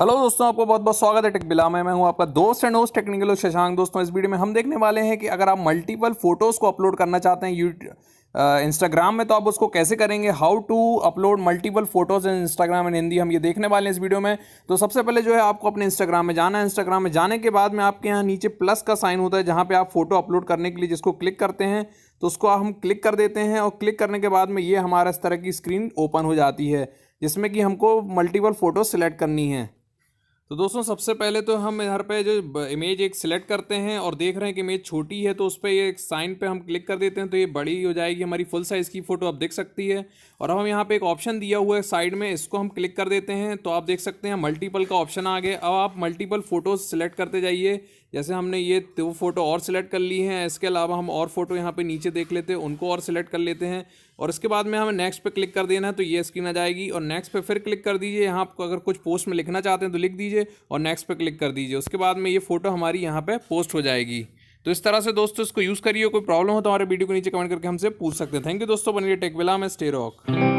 Hello दोस्तों, आपको बहुत बहुत स्वागत है टेक बिला में। मैं हूं आपका दोस्त एंड होस्ट टेक्निकल शशांक। दोस्तों, इस वीडियो में हम देखने वाले हैं कि अगर आप मल्टीपल फोटोज़ को अपलोड करना चाहते हैं इंस्टाग्राम में, तो आप उसको कैसे करेंगे। How to upload multiple photos in Instagram in Hindi, हम ये देखने वाले हैं इस वीडियो में। तो सबसे पहले जो है आपको अपने इंस्टाग्राम में जाना है। इंस्टाग्राम में जाने के बाद में आपके यहाँ नीचे प्लस का साइन होता है, जहाँ पे आप फोटो अपलोड करने के लिए जिसको क्लिक करते हैं, तो उसको हम क्लिक कर देते हैं। और क्लिक करने के बाद में ये हमारा इस तरह की स्क्रीन ओपन हो जाती है, जिसमें कि हमको मल्टीपल फोटो सिलेक्ट करनी है। तो दोस्तों, सबसे पहले तो हम यहाँ पे जो इमेज एक सिलेक्ट करते हैं और देख रहे हैं कि इमेज छोटी है, तो उस पर ये एक साइन पे हम क्लिक कर देते हैं, तो ये बड़ी हो जाएगी, हमारी फुल साइज़ की फ़ोटो अब दिख सकती है। और अब हम यहाँ पे एक ऑप्शन दिया हुआ है साइड में, इसको हम क्लिक कर देते हैं, तो आप देख सकते हैं मल्टीपल का ऑप्शन आ गया। अब आप मल्टीपल फ़ोटोज़ सिलेक्ट करते जाइए। जैसे हमने ये दो फोटो और सिलेक्ट कर ली हैं, इसके अलावा हम और फोटो यहाँ पे नीचे देख लेते हैं, उनको और सिलेक्ट कर लेते हैं। और इसके बाद में हमें नेक्स्ट पे क्लिक कर देना है, तो ये स्क्रीन आ जाएगी। और नेक्स्ट पे फिर क्लिक कर दीजिए। यहाँ आपको अगर कुछ पोस्ट में लिखना चाहते हैं तो लिख दीजिए और नेक्स्ट पे क्लिक कर दीजिए। उसके बाद में ये फोटो हमारी यहाँ पे पोस्ट हो जाएगी। तो इस तरह से दोस्तों इसको यूज़ करिए। कोई प्रॉब्लम हो तो हमारे वीडियो को नीचे कमेंट करके हमसे पूछ सकते हैं। थैंक यू दोस्तों, बनिए टेक विला में, स्टे रॉक।